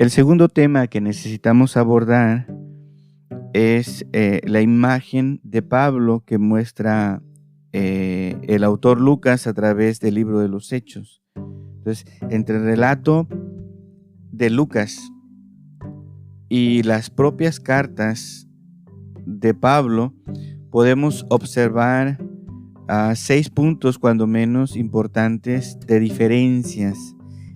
El segundo tema que necesitamos abordar es la imagen de Pablo que muestra el autor Lucas a través del libro de los Hechos. Entonces, entre el relato de Lucas y las propias cartas de Pablo, podemos observar 6 puntos, cuando menos importantes, de diferencias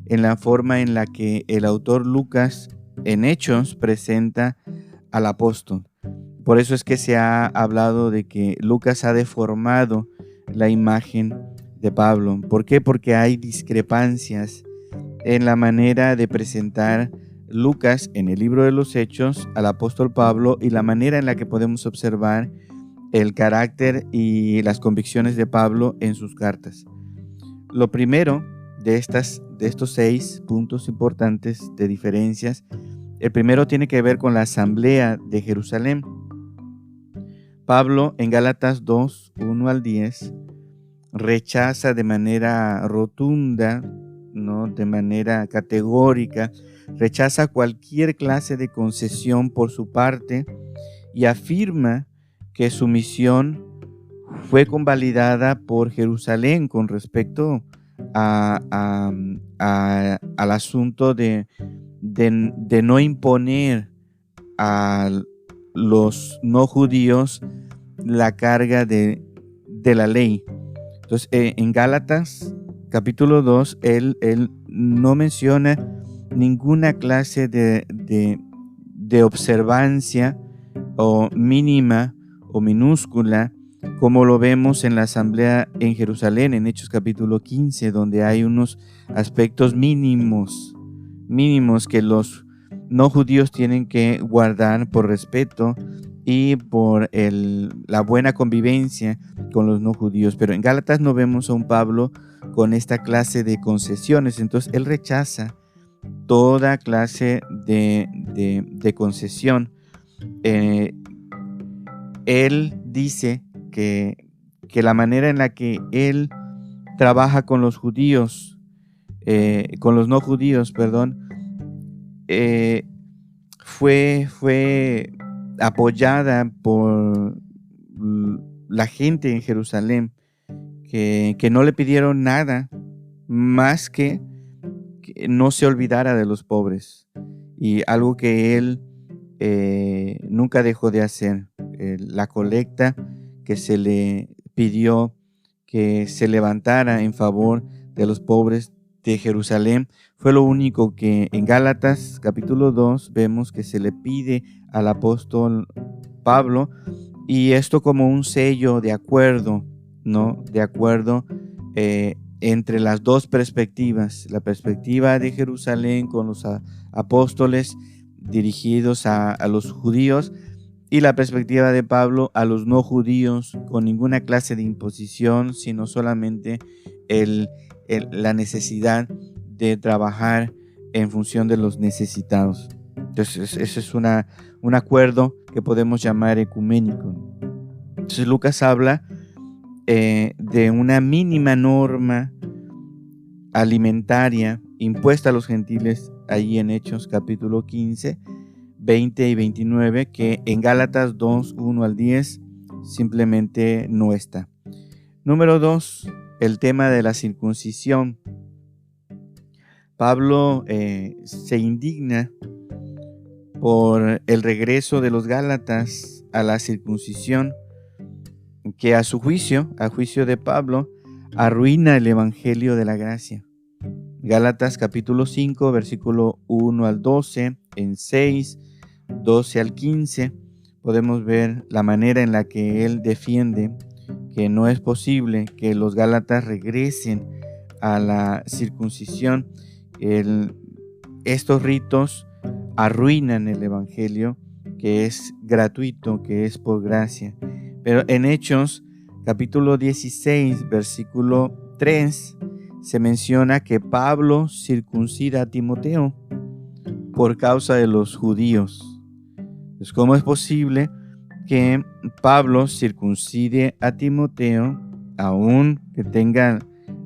en la forma en la que el autor Lucas en Hechos presenta al apóstol. Por eso es que se ha hablado de que Lucas ha deformado la imagen de Pablo. ¿Por qué? Porque hay discrepancias en la manera de presentar Lucas en el libro de los Hechos al apóstol Pablo y la manera en la que podemos observar el carácter y las convicciones de Pablo en sus cartas. Lo primero de estos 6 puntos importantes de diferencias, el primero tiene que ver con la asamblea de Jerusalén. Pablo en Gálatas 2, 1 al 10, rechaza de manera rotunda, ¿no? De manera categórica, rechaza cualquier clase de concesión por su parte y afirma que su misión fue convalidada por Jerusalén con respecto al asunto de no imponer a los no judíos la carga de la ley. Entonces, en Gálatas capítulo 2, él no menciona ninguna clase de observancia o mínima o minúscula, como lo vemos en la asamblea en Jerusalén, en Hechos capítulo 15, donde hay unos aspectos mínimos que los no judíos tienen que guardar por respeto y por la buena convivencia con los no judíos. Pero en Gálatas no vemos a un Pablo con esta clase de concesiones. Entonces él rechaza toda clase de concesión. Él dice que la manera en la que él trabaja con los judíos, con los no judíos, fue apoyada por la gente en Jerusalén, que no le pidieron nada más que no se olvidara de los pobres, y algo que él nunca dejó de hacer. La colecta que se le pidió que se levantara en favor de los pobres de Jerusalén fue lo único que en Gálatas capítulo 2 vemos que se le pide al apóstol Pablo, y esto como un sello de acuerdo, ¿no? De acuerdo entre las dos perspectivas, la perspectiva de Jerusalén con los apóstoles dirigidos a los judíos, y la perspectiva de Pablo a los no judíos, con ninguna clase de imposición, sino solamente la necesidad de trabajar en función de los necesitados. Entonces, ese es un acuerdo que podemos llamar ecuménico. Entonces, Lucas habla de una mínima norma alimentaria impuesta a los gentiles ahí en Hechos capítulo 15, 20 y 29, que en Gálatas 2, 1 al 10 simplemente no está. Número 2, el tema de la circuncisión. Pablo se indigna por el regreso de los Gálatas a la circuncisión, que a juicio de Pablo, arruina el evangelio de la gracia. Gálatas capítulo 5, versículo 1 al 12, en 6, 12 al 15, podemos ver la manera en la que él defiende que no es posible que los gálatas regresen a la circuncisión. Estos ritos arruinan el evangelio, que es gratuito, que es por gracia. Pero en Hechos capítulo 16, versículo 3, se menciona que Pablo circuncida a Timoteo por causa de los judíos. Pues, ¿cómo es posible que Pablo circuncide a Timoteo, aun que tenga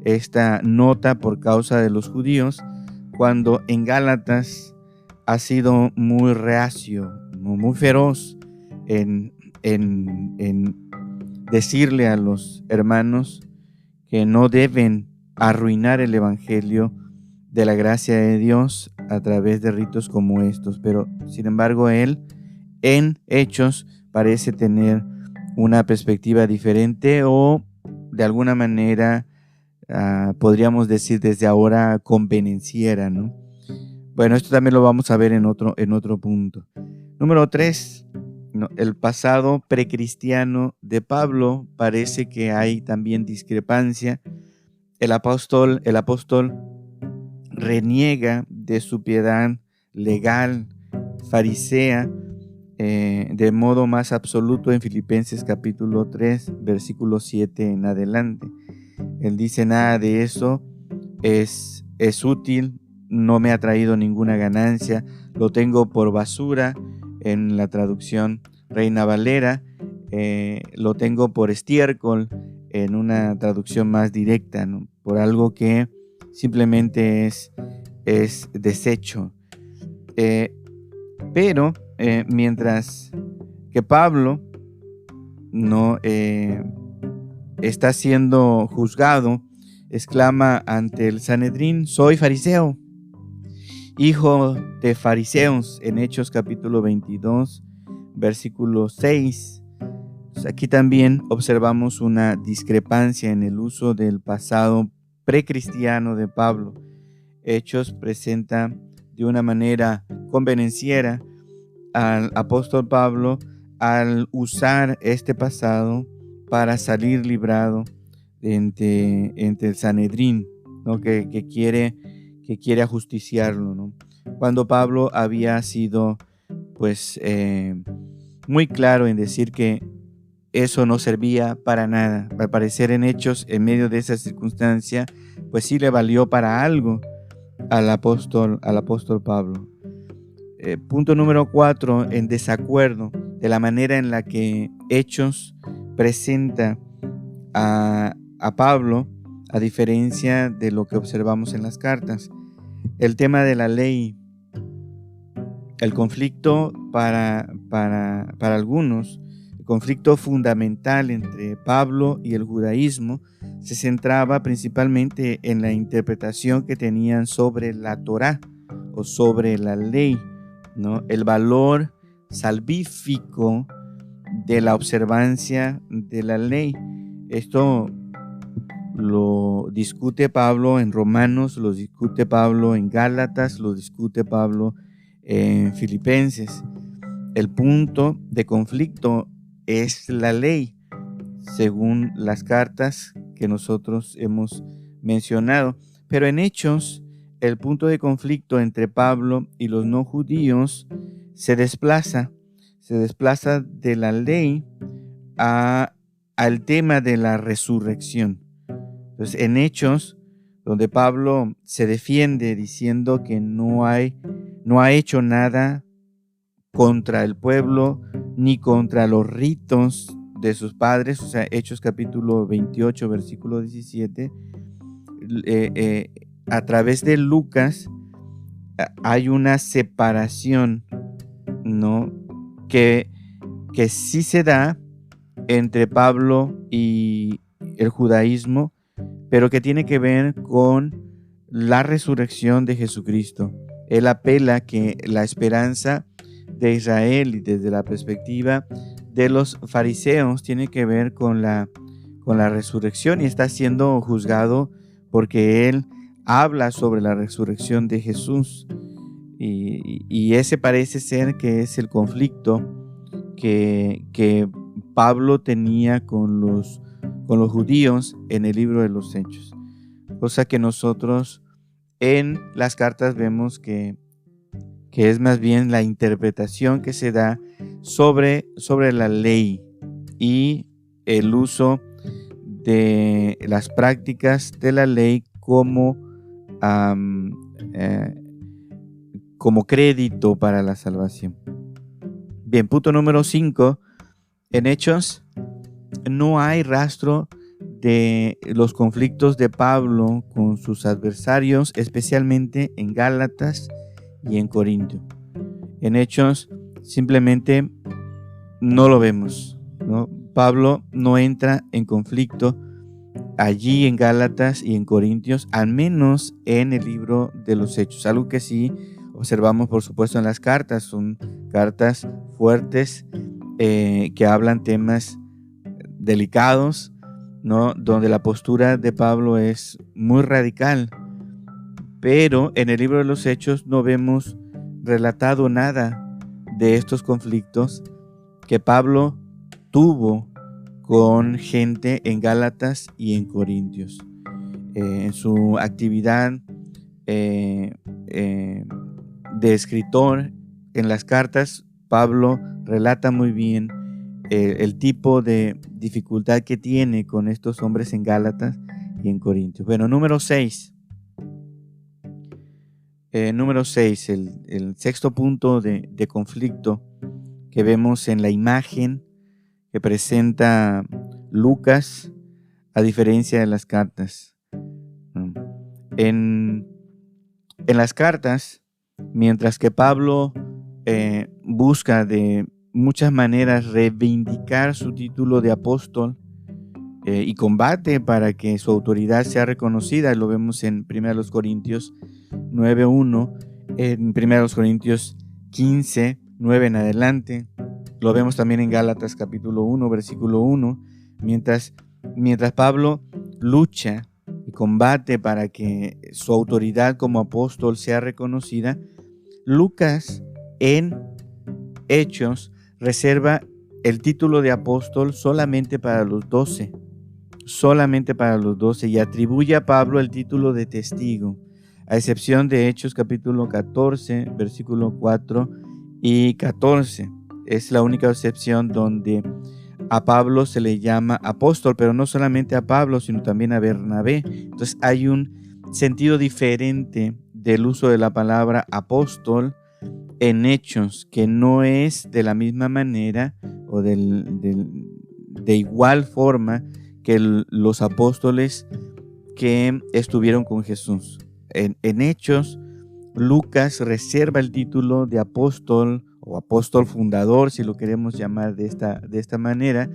esta nota por causa de los judíos, cuando en Gálatas ha sido muy reacio, muy feroz en decirle a los hermanos que no deben arruinar el evangelio de la gracia de Dios a través de ritos como estos. Pero sin embargo, él en Hechos parece tener una perspectiva diferente, o de alguna manera podríamos decir desde ahora convenenciera, ¿no? Bueno, esto también lo vamos a ver en otro punto. Número 3, ¿no? El pasado precristiano de Pablo. Parece que hay también discrepancia. El apóstol reniega de su piedad legal farisea de modo más absoluto en Filipenses capítulo 3, versículo 7 en adelante. Él dice: nada de eso es útil, no me ha traído ninguna ganancia, lo tengo por basura en la traducción Reina Valera, lo tengo por estiércol en una traducción más directa, ¿no? Por algo que simplemente es desecho. Pero mientras que Pablo no está siendo juzgado, exclama ante el Sanedrín: soy fariseo, hijo de fariseos, en Hechos capítulo 22, versículo 6. Pues aquí también observamos una discrepancia en el uso del pasado precristiano de Pablo. Hechos presenta de una manera convenenciera al apóstol Pablo al usar este pasado para salir librado entre el Sanedrín, ¿no? que quiere ajusticiarlo, ¿no? Cuando Pablo había sido pues muy claro en decir que eso no servía para nada. Al parecer, en Hechos, en medio de esa circunstancia, pues sí le valió para algo al apóstol Pablo. Punto número 4, en desacuerdo de la manera en la que Hechos presenta a Pablo, a diferencia de lo que observamos en las cartas. El tema de la ley, el conflicto para algunos, el conflicto fundamental entre Pablo y el judaísmo se centraba principalmente en la interpretación que tenían sobre la Torá o sobre la ley, ¿no? El valor salvífico de la observancia de la ley. Esto lo discute Pablo en Romanos, lo discute Pablo en Gálatas, lo discute Pablo en Filipenses. El punto de conflicto es la ley, según las cartas que nosotros hemos mencionado. Pero en Hechos, el punto de conflicto entre Pablo y los no judíos se desplaza de la ley al tema de la resurrección. Entonces, en Hechos, donde Pablo se defiende diciendo que no ha hecho nada contra el pueblo ni contra los ritos de sus padres, o sea, Hechos capítulo 28, versículo 17, a través de Lucas hay una separación, ¿no? que sí se da entre Pablo y el judaísmo, pero que tiene que ver con la resurrección de Jesucristo. Él apela que la esperanza de Israel, y desde la perspectiva de los fariseos, tiene que ver con la resurrección, y está siendo juzgado porque él habla sobre la resurrección de Jesús, y ese parece ser que es el conflicto que Pablo tenía con los judíos en el libro de los Hechos, cosa que nosotros en las cartas vemos que es más bien la interpretación que se da sobre la ley y el uso de las prácticas de la ley como crédito para la salvación. Bien, punto número 5. En Hechos no hay rastro de los conflictos de Pablo con sus adversarios, especialmente en Gálatas y en Corinto. En Hechos simplemente no lo vemos, ¿no? Pablo no entra en conflicto allí en Gálatas y en Corintios, al menos en el libro de los Hechos. Algo que sí observamos, por supuesto, en las cartas. Son cartas fuertes que hablan temas delicados, ¿no? Donde la postura de Pablo es muy radical. Pero en el libro de los Hechos no vemos relatado nada de estos conflictos que Pablo tuvo con gente en Gálatas y en Corintios. En su actividad de escritor en las cartas, Pablo relata muy bien el tipo de dificultad que tiene con estos hombres en Gálatas y en Corintios. Bueno, número 6. El sexto punto de conflicto que vemos en la imagen que presenta Lucas, a diferencia de las cartas. En las cartas, mientras que Pablo busca de muchas maneras reivindicar su título de apóstol y combate para que su autoridad sea reconocida, lo vemos en 1 Corintios 9:1, en 1 Corintios 15:9 en adelante. Lo vemos también en Gálatas capítulo 1, versículo 1. Mientras Pablo lucha y combate para que su autoridad como apóstol sea reconocida, Lucas en Hechos reserva el título de apóstol solamente para los 12. Solamente para los 12, y atribuye a Pablo el título de testigo, a excepción de Hechos capítulo 14, versículo 4 y 14. Es la única excepción donde a Pablo se le llama apóstol, pero no solamente a Pablo, sino también a Bernabé. Entonces hay un sentido diferente del uso de la palabra apóstol en Hechos, que no es de la misma manera o de igual forma que los apóstoles que estuvieron con Jesús. En Hechos, Lucas reserva el título de apóstol o apóstol fundador, si lo queremos llamar de esta manera,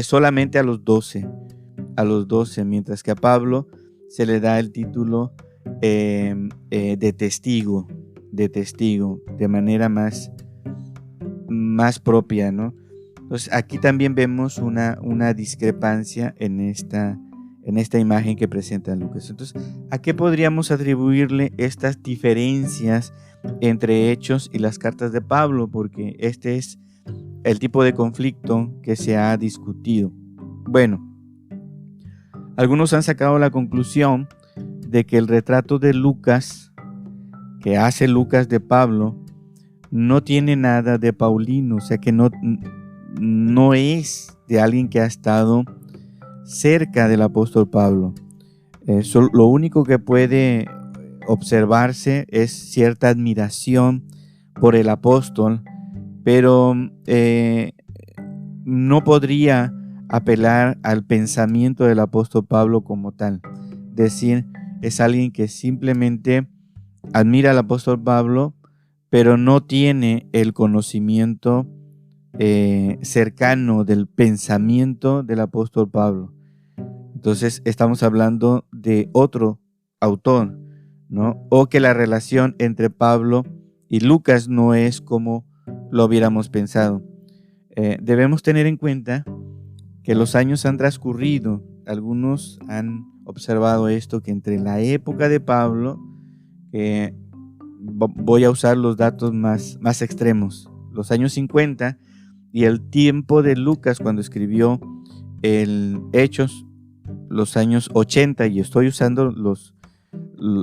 solamente a los 12, mientras que a Pablo se le da el título de testigo, de manera más propia, ¿no? Entonces aquí también vemos una discrepancia en esta imagen que presenta Lucas. Entonces, ¿a qué podríamos atribuirle estas diferencias entre Hechos y las cartas de Pablo? Porque este es el tipo de conflicto que se ha discutido. Bueno, algunos han sacado la conclusión de que el retrato de Lucas, que hace Lucas de Pablo, no tiene nada de Paulino, o sea que no es de alguien que ha estado cerca del apóstol Pablo. Lo único que puede observarse es cierta admiración por el apóstol, pero no podría apelar al pensamiento del apóstol Pablo como tal. Decir, es alguien que simplemente admira al apóstol Pablo, pero no tiene el conocimiento cercano del pensamiento del apóstol Pablo. Entonces estamos hablando de otro autor, ¿no? O que la relación entre Pablo y Lucas no es como lo hubiéramos pensado. Debemos tener en cuenta que los años han transcurrido. Algunos han observado esto, que entre la época de Pablo, voy a usar los datos más extremos, los años 50, y el tiempo de Lucas cuando escribió el Hechos, los años 80, y estoy usando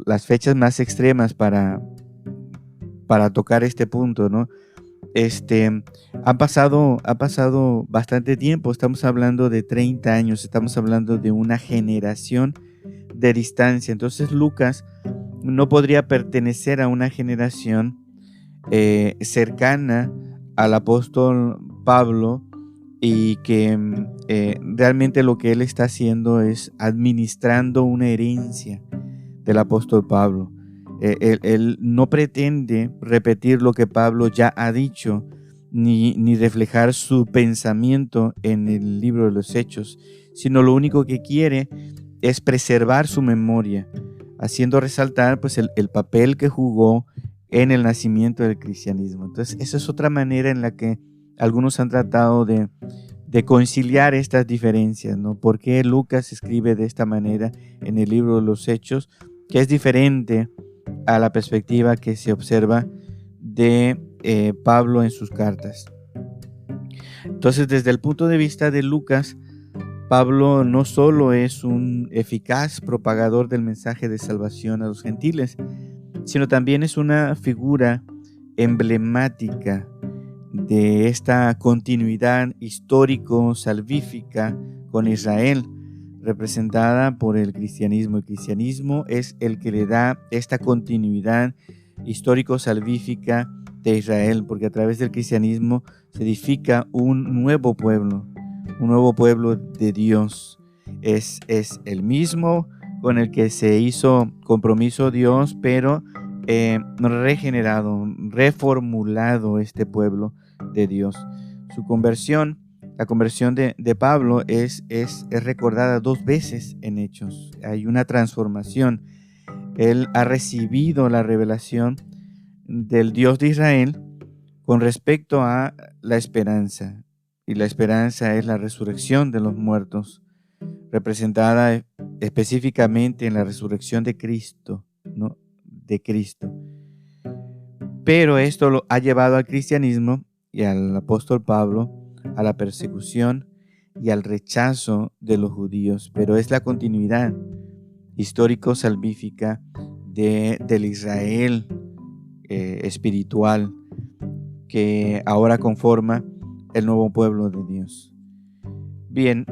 las fechas más extremas para tocar este punto, ¿no? Ha pasado bastante tiempo, estamos hablando de 30 años, estamos hablando de una generación de distancia. Entonces Lucas no podría pertenecer a una generación cercana al apóstol Pablo, y que realmente lo que él está haciendo es administrando una herencia del apóstol Pablo. Él no pretende repetir lo que Pablo ya ha dicho, ni reflejar su pensamiento en el libro de los Hechos, sino lo único que quiere es preservar su memoria, haciendo resaltar pues el papel que jugó en el nacimiento del cristianismo. Entonces, esa es otra manera en la que algunos han tratado de conciliar estas diferencias, ¿no? ¿Por qué Lucas escribe de esta manera en el libro de los Hechos, que es diferente a la perspectiva que se observa de Pablo en sus cartas? Entonces, desde el punto de vista de Lucas, Pablo no solo es un eficaz propagador del mensaje de salvación a los gentiles, sino también es una figura emblemática de esta continuidad histórico-salvífica con Israel, representada por el cristianismo. El cristianismo es el que le da esta continuidad histórico-salvífica de Israel, porque a través del cristianismo se edifica un nuevo pueblo de Dios. Es el mismo con el que se hizo compromiso Dios, pero regenerado, reformulado este pueblo de Dios. Su conversión, la conversión de Pablo es recordada 2 veces en Hechos. Hay una transformación. Él ha recibido la revelación del Dios de Israel con respecto a la esperanza. Y la esperanza es la resurrección de los muertos, representada específicamente en la resurrección de Cristo, ¿no? De Cristo. Pero esto lo ha llevado al cristianismo y al apóstol Pablo a la persecución y al rechazo de los judíos, pero es la continuidad histórico-salvífica del Israel espiritual que ahora conforma el nuevo pueblo de Dios. Bien,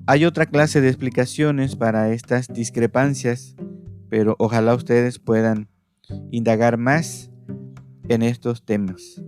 hay otra clase de explicaciones para estas discrepancias, pero ojalá ustedes puedan indagar más en estos temas.